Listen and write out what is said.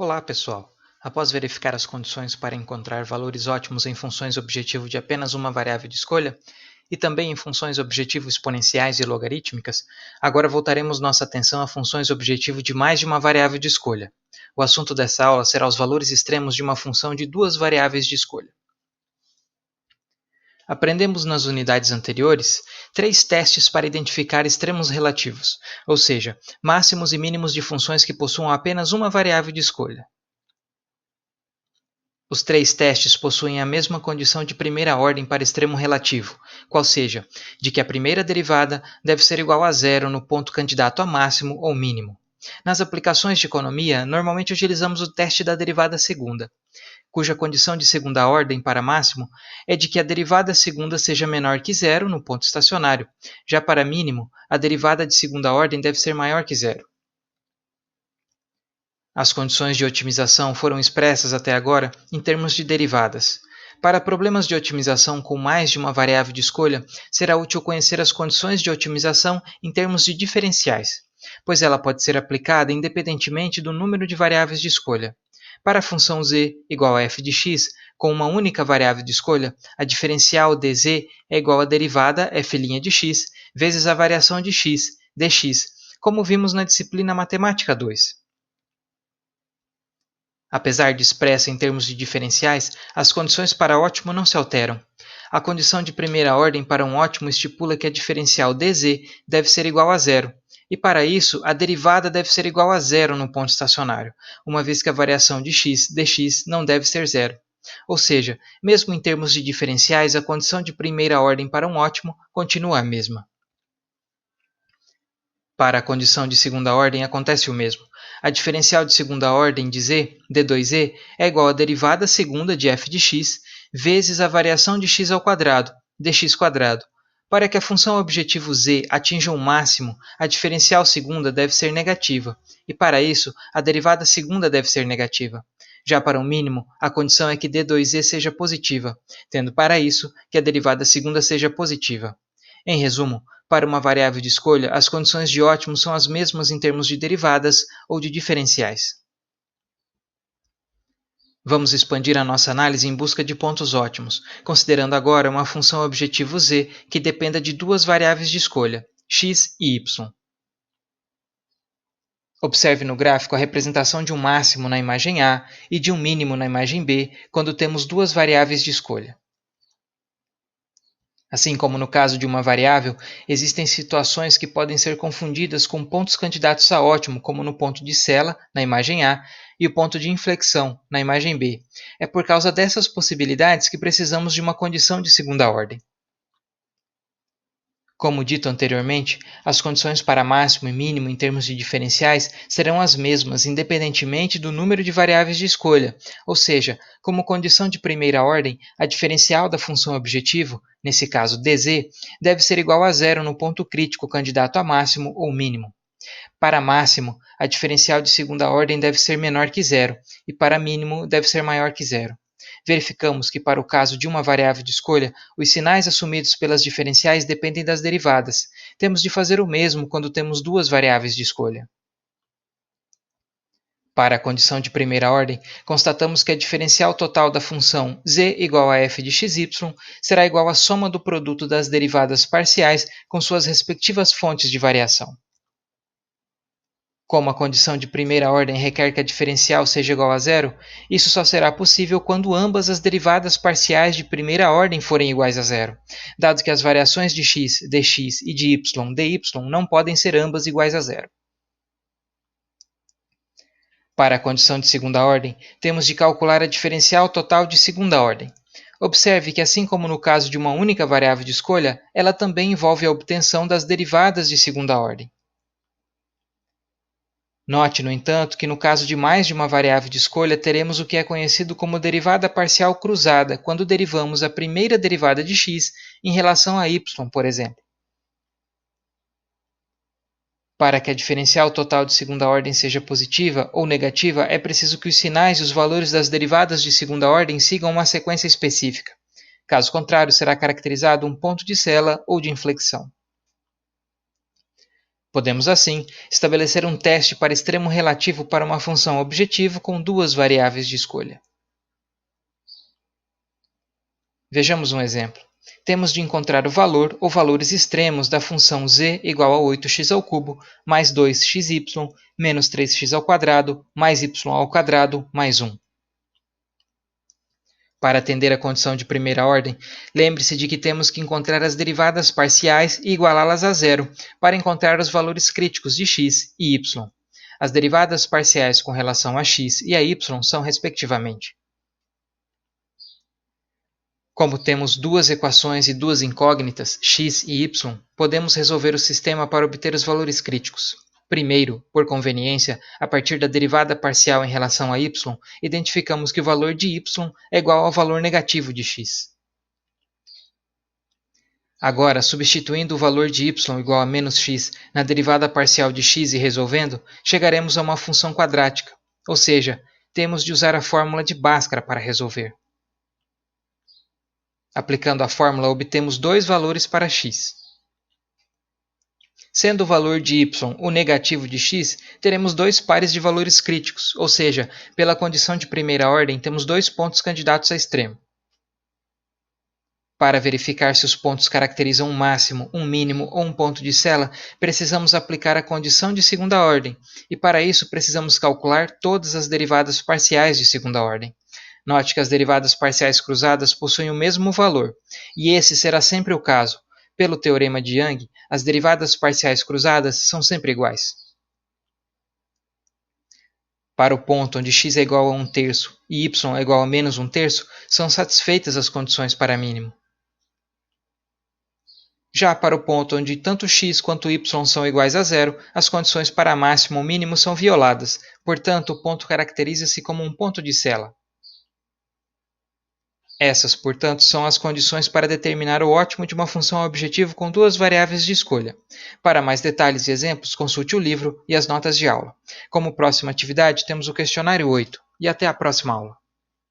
Olá, pessoal! Após verificar as condições para encontrar valores ótimos em funções objetivo de apenas uma variável de escolha, e também em funções objetivo exponenciais e logarítmicas, agora voltaremos nossa atenção a funções objetivo de mais de uma variável de escolha. O assunto dessa aula será os valores extremos de uma função de duas variáveis de escolha. Aprendemos nas unidades anteriores 3 testes para identificar extremos relativos, ou seja, máximos e mínimos de funções que possuam apenas uma variável de escolha. Os 3 testes possuem a mesma condição de primeira ordem para extremo relativo, qual seja, de que a primeira derivada deve ser igual a zero no ponto candidato a máximo ou mínimo. Nas aplicações de economia, normalmente utilizamos o teste da derivada segunda, cuja condição de segunda ordem para máximo é de que a derivada segunda seja menor que zero no ponto estacionário. Já para mínimo, a derivada de segunda ordem deve ser maior que zero. As condições de otimização foram expressas até agora em termos de derivadas. Para problemas de otimização com mais de uma variável de escolha, será útil conhecer as condições de otimização em termos de diferenciais, pois ela pode ser aplicada independentemente do número de variáveis de escolha. Para a função z igual a f de x, com uma única variável de escolha, a diferencial dz é igual à derivada f' de x vezes a variação de x, dx, como vimos na disciplina Matemática 2. Apesar de expressa em termos de diferenciais, as condições para ótimo não se alteram. A condição de primeira ordem para um ótimo estipula que a diferencial dz deve ser igual a zero, e para isso a derivada deve ser igual a zero no ponto estacionário, uma vez que a variação de x, dx, não deve ser zero. Ou seja, mesmo em termos de diferenciais, a condição de primeira ordem para um ótimo continua a mesma. Para a condição de segunda ordem acontece o mesmo. A diferencial de segunda ordem de z, d2z, é igual à derivada segunda de f de x vezes a variação de x ao quadrado, dx quadrado. Para que a função objetivo z atinja um máximo, a diferencial segunda deve ser negativa, e para isso, a derivada segunda deve ser negativa. Já para o mínimo, a condição é que d2z seja positiva, tendo para isso que a derivada segunda seja positiva. Em resumo, para uma variável de escolha, as condições de ótimo são as mesmas em termos de derivadas ou de diferenciais. Vamos expandir a nossa análise em busca de pontos ótimos, considerando agora uma função objetivo z que dependa de duas variáveis de escolha, x e y. Observe no gráfico a representação de um máximo na imagem A e de um mínimo na imagem B quando temos duas variáveis de escolha. Assim como no caso de uma variável, existem situações que podem ser confundidas com pontos candidatos a ótimo, como no ponto de sela, na imagem A, e o ponto de inflexão, na imagem B. É por causa dessas possibilidades que precisamos de uma condição de segunda ordem. Como dito anteriormente, as condições para máximo e mínimo em termos de diferenciais serão as mesmas independentemente do número de variáveis de escolha, ou seja, como condição de primeira ordem, a diferencial da função objetivo, nesse caso dz, deve ser igual a zero no ponto crítico candidato a máximo ou mínimo. Para máximo, a diferencial de segunda ordem deve ser menor que zero, e para mínimo deve ser maior que zero. Verificamos que, para o caso de uma variável de escolha, os sinais assumidos pelas diferenciais dependem das derivadas. Temos de fazer o mesmo quando temos duas variáveis de escolha. Para a condição de primeira ordem, constatamos que a diferencial total da função z igual a f de xy será igual à soma do produto das derivadas parciais com suas respectivas fontes de variação. Como a condição de primeira ordem requer que a diferencial seja igual a zero, isso só será possível quando ambas as derivadas parciais de primeira ordem forem iguais a zero, dado que as variações de x, dx e de y, dy não podem ser ambas iguais a zero. Para a condição de segunda ordem, temos de calcular a diferencial total de segunda ordem. Observe que, assim como no caso de uma única variável de escolha, ela também envolve a obtenção das derivadas de segunda ordem. Note, no entanto, que no caso de mais de uma variável de escolha, teremos o que é conhecido como derivada parcial cruzada, quando derivamos a primeira derivada de x em relação a y, por exemplo. Para que a diferencial total de segunda ordem seja positiva ou negativa, é preciso que os sinais e os valores das derivadas de segunda ordem sigam uma sequência específica. Caso contrário, será caracterizado um ponto de sela ou de inflexão. Podemos, assim, estabelecer um teste para extremo relativo para uma função objetivo com duas variáveis de escolha. Vejamos um exemplo. Temos de encontrar o valor ou valores extremos da função z igual a 8x² mais 2xy menos 3x² mais y² mais 1. Para atender a condição de primeira ordem, lembre-se de que temos que encontrar as derivadas parciais e igualá-las a zero para encontrar os valores críticos de x e y. As derivadas parciais com relação a x e a y são respectivamente. Como temos duas equações e duas incógnitas, x e y, podemos resolver o sistema para obter os valores críticos. Primeiro, por conveniência, a partir da derivada parcial em relação a y, identificamos que o valor de y é igual ao valor negativo de x. Agora, substituindo o valor de y igual a menos x na derivada parcial de x e resolvendo, chegaremos a uma função quadrática, ou seja, temos de usar a fórmula de Bhaskara para resolver. Aplicando a fórmula, obtemos dois valores para x. Sendo o valor de y o negativo de x, teremos dois pares de valores críticos, ou seja, pela condição de primeira ordem, temos dois pontos candidatos a extremo. Para verificar se os pontos caracterizam um máximo, um mínimo ou um ponto de Sela, precisamos aplicar a condição de segunda ordem, e para isso precisamos calcular todas as derivadas parciais de segunda ordem. Note que as derivadas parciais cruzadas possuem o mesmo valor, e esse será sempre o caso. Pelo teorema de Young, as derivadas parciais cruzadas são sempre iguais. Para o ponto onde x é igual a 1/3 e y é igual a menos 1/3, são satisfeitas as condições para mínimo. Já para o ponto onde tanto x quanto y são iguais a zero, as condições para máximo ou mínimo são violadas, portanto, o ponto caracteriza-se como um ponto de Sela. Essas, portanto, são as condições para determinar o ótimo de uma função objetivo com duas variáveis de escolha. Para mais detalhes e exemplos, consulte o livro e as notas de aula. Como próxima atividade, temos o questionário 8. E até a próxima aula.